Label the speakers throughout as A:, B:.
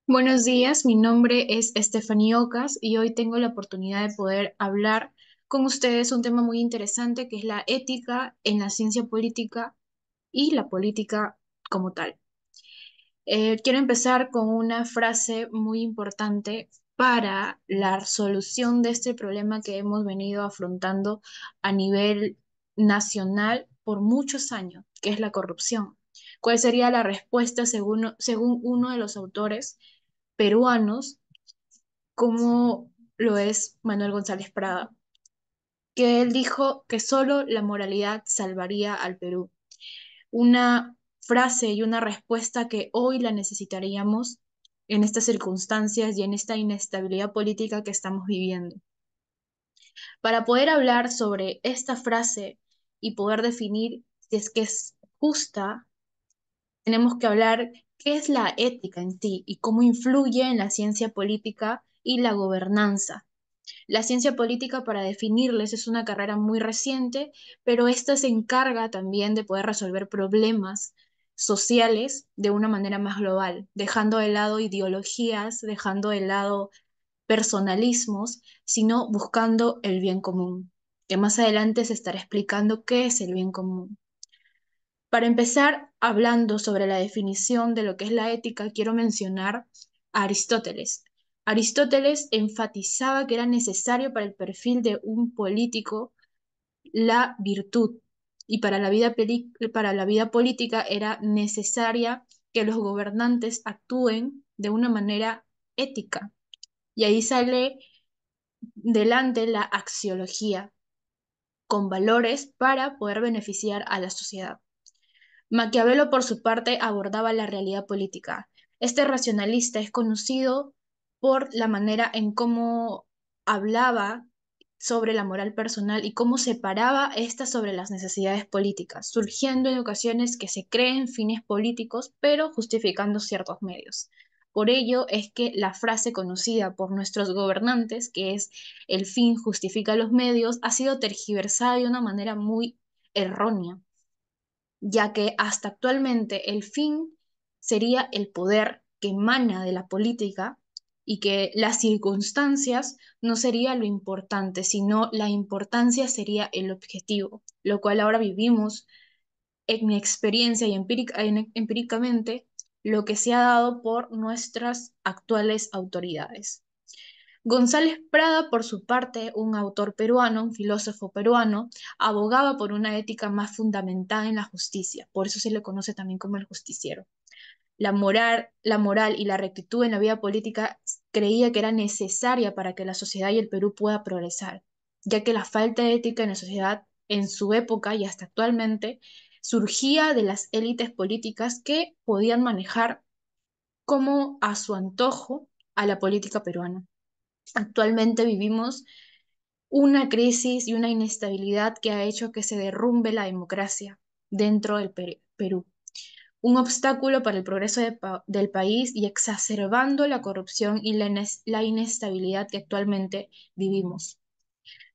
A: Buenos días, mi nombre es Estefanía Ocas y hoy tengo la oportunidad de poder hablar con ustedes un tema muy interesante que es la ética en la ciencia política y la política como tal. Quiero empezar con una frase muy importante para la solución de este problema que hemos venido afrontando a nivel nacional por muchos años, que es la corrupción. ¿Cuál sería la respuesta según uno de los autores peruanos, como lo es Manuel González Prada, que él dijo que solo la moralidad salvaría al Perú? Una frase y una respuesta que hoy la necesitaríamos en estas circunstancias y en esta inestabilidad política que estamos viviendo. Para poder hablar sobre esta frase y poder definir si es que es justa, tenemos que hablar qué es la ética en sí y cómo influye en la ciencia política y la gobernanza. La ciencia política, para definirles, es una carrera muy reciente, pero esta se encarga también de poder resolver problemas sociales de una manera más global, dejando de lado ideologías, dejando de lado personalismos, sino buscando el bien común, que más adelante se estará explicando qué es el bien común. Para empezar, hablando sobre la definición de lo que es la ética, quiero mencionar a Aristóteles. Aristóteles enfatizaba que era necesario para el perfil de un político la virtud, y para para la vida política era necesaria que los gobernantes actúen de una manera ética. Y ahí sale delante la axiología, con valores para poder beneficiar a la sociedad. Maquiavelo, por su parte, abordaba la realidad política. Este racionalista es conocido por la manera en cómo hablaba sobre la moral personal y cómo separaba esta sobre las necesidades políticas, surgiendo en ocasiones que se creen fines políticos, pero justificando ciertos medios. Por ello es que la frase conocida por nuestros gobernantes, que es "el fin justifica los medios", ha sido tergiversada de una manera muy errónea, ya que hasta actualmente el fin sería el poder que emana de la política y que las circunstancias no sería lo importante, sino la importancia sería el objetivo, lo cual ahora vivimos en mi experiencia y empíricamente lo que se ha dado por nuestras actuales autoridades. González Prada, por su parte, un autor peruano, un filósofo peruano, abogaba por una ética más fundamentada en la justicia, por eso se le conoce también como el justiciero. La moral y la rectitud en la vida política creía que era necesaria para que la sociedad y el Perú pueda progresar, ya que la falta de ética en la sociedad en su época y hasta actualmente surgía de las élites políticas que podían manejar como a su antojo a la política peruana. Actualmente vivimos una crisis y una inestabilidad que ha hecho que se derrumbe la democracia dentro del Perú, un obstáculo para el progreso del país y exacerbando la corrupción y la inestabilidad que actualmente vivimos.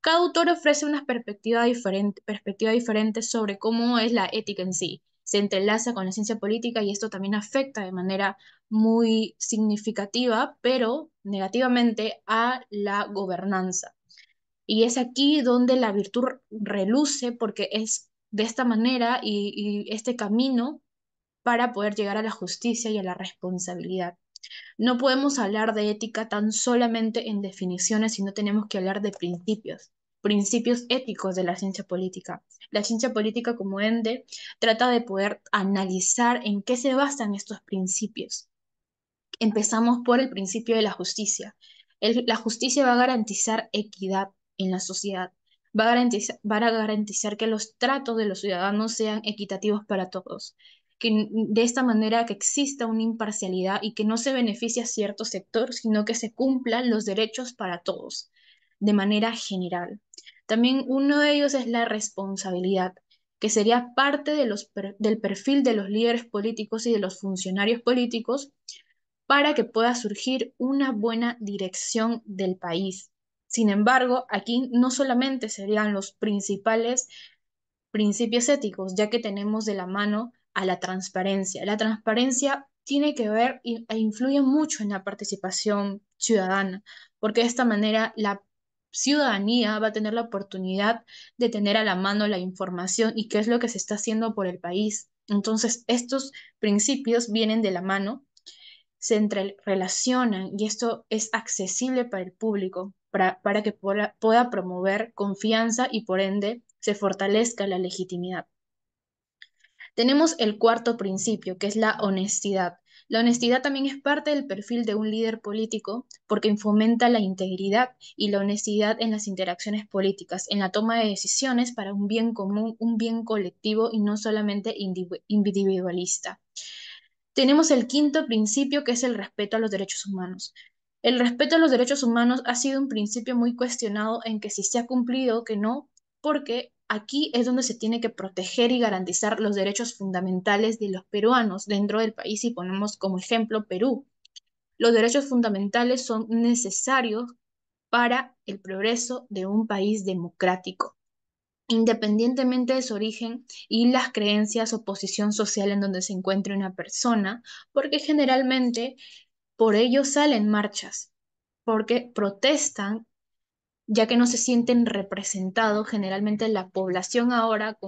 A: Cada autor ofrece una perspectiva diferente sobre cómo es la ética en sí. Se entrelaza con la ciencia política y esto también afecta de manera muy significativa, pero negativamente, a la gobernanza. Y es aquí donde la virtud reluce porque es de esta manera y este camino para poder llegar a la justicia y a la responsabilidad. No podemos hablar de ética tan solamente en definiciones, sino tenemos que hablar de principios, principios éticos de la ciencia política. La ciencia política, como ende, trata de poder analizar en qué se basan estos principios. Empezamos por el principio de la justicia. La justicia va a garantizar equidad en la sociedad, va a garantizar que los tratos de los ciudadanos sean equitativos para todos, que de esta manera que exista una imparcialidad y que no se beneficie a cierto sector, sino que se cumplan los derechos para todos, de manera general. También uno de ellos es la responsabilidad, que sería parte del perfil de los líderes políticos y de los funcionarios políticos para que pueda surgir una buena dirección del país. Sin embargo, aquí no solamente serían los principales principios éticos, ya que tenemos de la mano a la transparencia. La transparencia tiene que ver e influye mucho en la participación ciudadana, porque de esta manera la ciudadanía va a tener la oportunidad de tener a la mano la información y qué es lo que se está haciendo por el país. Entonces, estos principios vienen de la mano, se entrerelacionan y esto es accesible para el público, para que pueda promover confianza y por ende se fortalezca la legitimidad. Tenemos el cuarto principio, que es la honestidad. La honestidad también es parte del perfil de un líder político porque fomenta la integridad y la honestidad en las interacciones políticas, en la toma de decisiones para un bien común, un bien colectivo y no solamente individualista. Tenemos el quinto principio, que es el respeto a los derechos humanos. El respeto a los derechos humanos ha sido un principio muy cuestionado en que si se ha cumplido o que no, porque aquí es donde se tiene que proteger y garantizar los derechos fundamentales de los peruanos dentro del país y ponemos como ejemplo Perú. Los derechos fundamentales son necesarios para el progreso de un país democrático, independientemente de su origen y las creencias o posición social en donde se encuentre una persona, porque generalmente por ello salen marchas, porque protestan ya que no se sienten representados generalmente la población ahora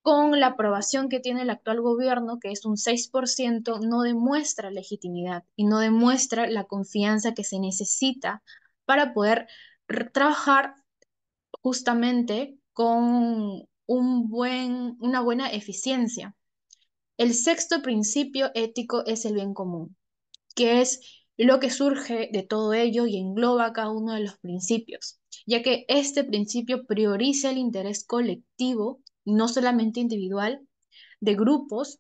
A: con la aprobación que tiene el actual gobierno, que es un 6%, no demuestra legitimidad y no demuestra la confianza que se necesita para poder trabajar justamente con una buena eficiencia. El sexto principio ético es el bien común, que es lo que surge de todo ello y engloba cada uno de los principios, ya que este principio prioriza el interés colectivo, no solamente individual, de grupos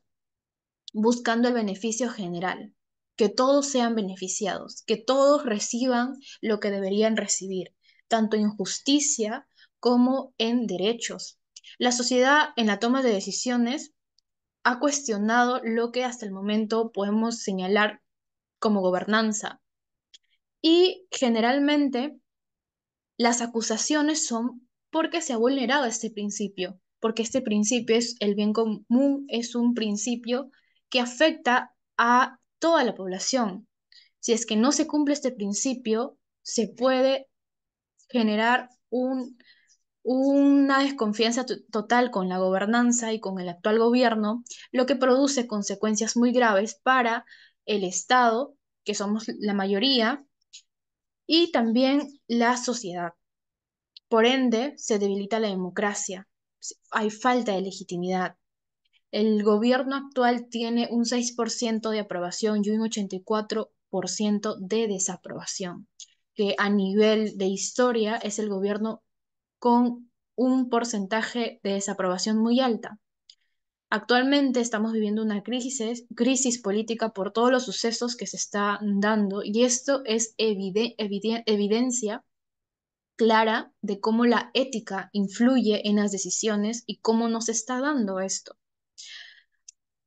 A: buscando el beneficio general, que todos sean beneficiados, que todos reciban lo que deberían recibir, tanto en justicia como en derechos. La sociedad en la toma de decisiones ha cuestionado lo que hasta el momento podemos señalar como gobernanza y generalmente las acusaciones son porque se ha vulnerado este principio, porque este principio es el bien común, es un principio que afecta a toda la población. Si es que no se cumple este principio, se puede generar una desconfianza total con la gobernanza y con el actual gobierno, lo que produce consecuencias muy graves para el Estado, que somos la mayoría, y también la sociedad. Por ende, se debilita la democracia, hay falta de legitimidad. El gobierno actual tiene un 6% de aprobación y un 84% de desaprobación, que a nivel de historia es el gobierno con un porcentaje de desaprobación muy alta. Actualmente estamos viviendo una crisis política por todos los sucesos que se están dando y esto es evidencia clara de cómo la ética influye en las decisiones y cómo nos está dando esto.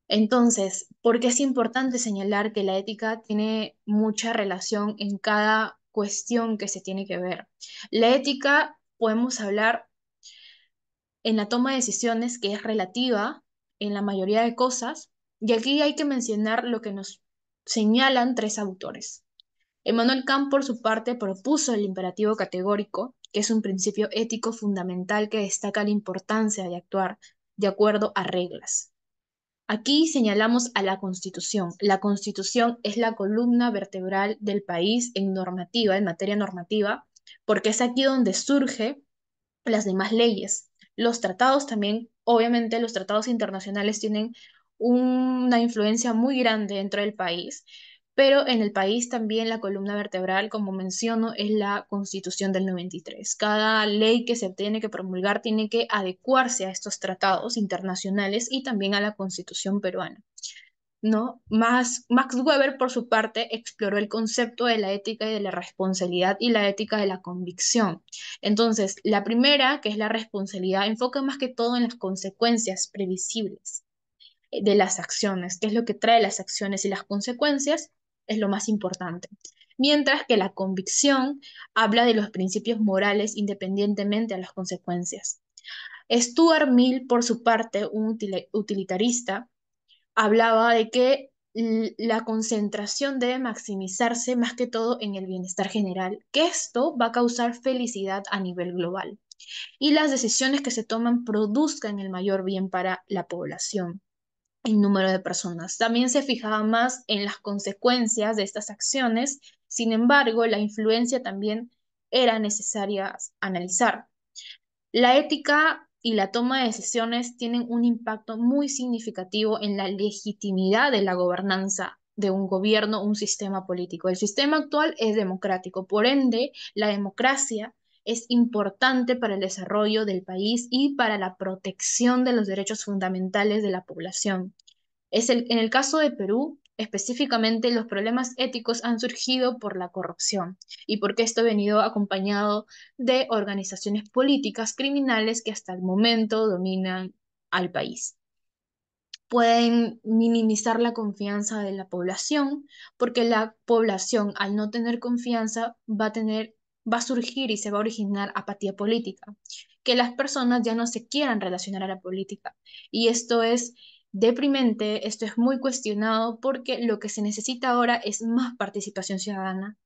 A: Entonces, ¿por qué es importante señalar que la ética tiene mucha relación en cada cuestión que se tiene que ver? La ética podemos hablar en la toma de decisiones que es relativa en la mayoría de cosas, y aquí hay que mencionar lo que nos señalan tres autores. Emmanuel Kant, por su parte, propuso el imperativo categórico, que es un principio ético fundamental que destaca la importancia de actuar de acuerdo a reglas. Aquí señalamos a la Constitución. La Constitución es la columna vertebral del país en normativa, en materia normativa, porque es aquí donde surge las demás leyes. Los tratados también, obviamente los tratados internacionales tienen una influencia muy grande dentro del país, pero en el país también la columna vertebral, como menciono, es la Constitución del 93. Cada ley que se tiene que promulgar tiene que adecuarse a estos tratados internacionales y también a la Constitución peruana. ¿No? Max Weber, por su parte, exploró el concepto de la ética y de la responsabilidad y la ética de la convicción. Entonces, la primera, que es la responsabilidad, enfoca más que todo en las consecuencias previsibles de las acciones, qué es lo que trae las acciones y las consecuencias es lo más importante. Mientras que la convicción habla de los principios morales independientemente de las consecuencias. Stuart Mill, por su parte, un utilitarista, hablaba de que la concentración debe maximizarse más que todo en el bienestar general, que esto va a causar felicidad a nivel global y las decisiones que se toman produzcan el mayor bien para la población en número de personas. También se fijaba más en las consecuencias de estas acciones, sin embargo, la influencia también era necesaria analizar. La ética y la toma de decisiones tienen un impacto muy significativo en la legitimidad de la gobernanza de un gobierno, un sistema político. El sistema actual es democrático, por ende, la democracia es importante para el desarrollo del país y para la protección de los derechos fundamentales de la población. En el caso de Perú, específicamente, los problemas éticos han surgido por la corrupción y porque esto ha venido acompañado de organizaciones políticas criminales que hasta el momento dominan al país. Pueden minimizar la confianza de la población, porque la población, al no tener confianza, va a surgir y se va a originar apatía política, que las personas ya no se quieran relacionar a la política. Y esto es deprimente, esto es muy cuestionado porque lo que se necesita ahora es más participación ciudadana.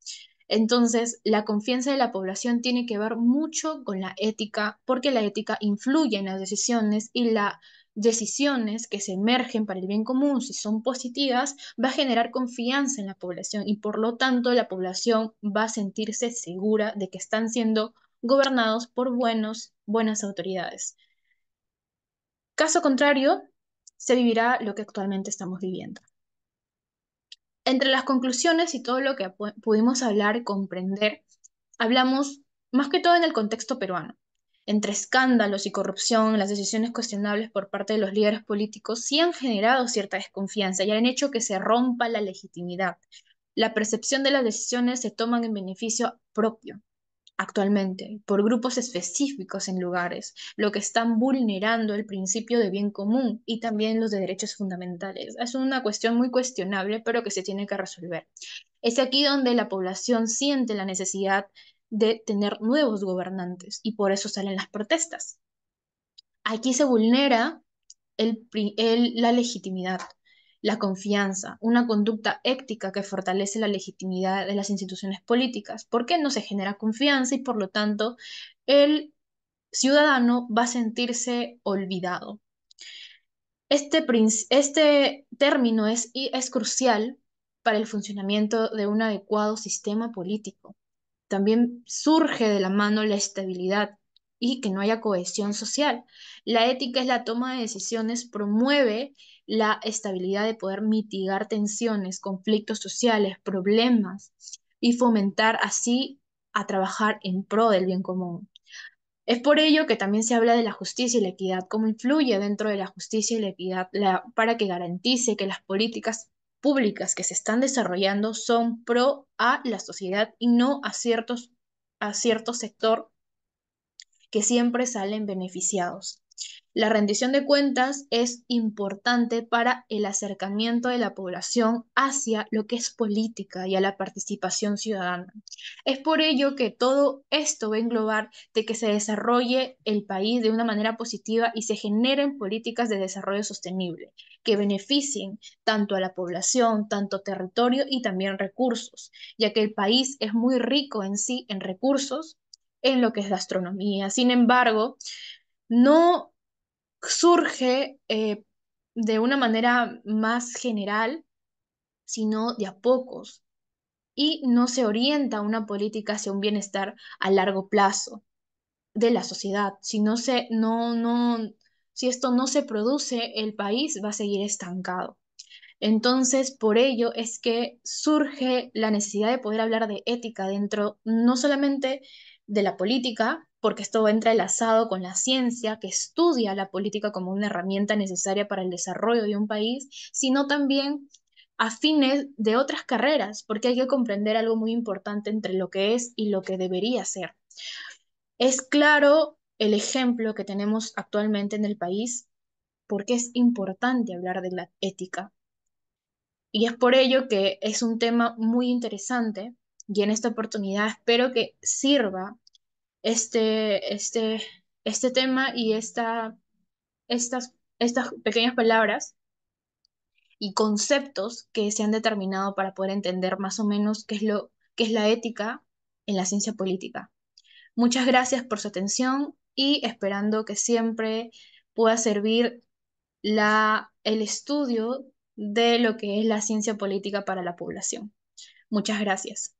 A: Entonces, la confianza de la población tiene que ver mucho con la ética, porque la ética influye en las decisiones y las decisiones que se emergen para el bien común, si son positivas, va a generar confianza en la población y por lo tanto la población va a sentirse segura de que están siendo gobernados por buenas autoridades. Caso contrario, se vivirá lo que actualmente estamos viviendo. Entre las conclusiones y todo lo que pudimos hablar y comprender, hablamos más que todo en el contexto peruano. Entre escándalos y corrupción, las decisiones cuestionables por parte de los líderes políticos sí han generado cierta desconfianza y han hecho que se rompa la legitimidad. La percepción de las decisiones se toman en beneficio propio actualmente por grupos específicos en lugares, lo que están vulnerando el principio de bien común y también los de derechos fundamentales. Es una cuestión muy cuestionable, pero que se tiene que resolver. Es aquí donde la población siente la necesidad de tener nuevos gobernantes y por eso salen las protestas. Aquí se vulnera la legitimidad, la confianza, una conducta ética que fortalece la legitimidad de las instituciones políticas, porque no se genera confianza y por lo tanto el ciudadano va a sentirse olvidado. Este término es crucial para el funcionamiento de un adecuado sistema político. También surge de la mano la estabilidad y que no haya cohesión social. La ética es la toma de decisiones, promueve la estabilidad de poder mitigar tensiones, conflictos sociales, problemas y fomentar así a trabajar en pro del bien común. Es por ello que también se habla de la justicia y la equidad, cómo influye dentro de la justicia y la equidad para que garantice que las políticas públicas que se están desarrollando son pro a la sociedad y no a cierto sector que siempre salen beneficiados. La rendición de cuentas es importante para el acercamiento de la población hacia lo que es política y a la participación ciudadana. Es por ello que todo esto va a englobar de que se desarrolle el país de una manera positiva y se generen políticas de desarrollo sostenible que beneficien tanto a la población, tanto territorio y también recursos, ya que el país es muy rico en sí en recursos en lo que es gastronomía. Sin embargo, no surge de una manera más general, sino de a pocos, y no se orienta una política hacia un bienestar a largo plazo de la sociedad. Si esto no se produce, el país va a seguir estancado. Entonces, por ello es que surge la necesidad de poder hablar de ética dentro no solamente de la política, porque esto va entrelazado con la ciencia que estudia la política como una herramienta necesaria para el desarrollo de un país, sino también a fines de otras carreras, porque hay que comprender algo muy importante entre lo que es y lo que debería ser. Es claro el ejemplo que tenemos actualmente en el país, porque es importante hablar de la ética y es por ello que es un tema muy interesante y en esta oportunidad espero que sirva este, este, este tema y estas pequeñas palabras y conceptos que se han determinado para poder entender más o menos qué es la ética en la ciencia política. Muchas gracias por su atención y esperando que siempre pueda servir el estudio de lo que es la ciencia política para la población. Muchas gracias.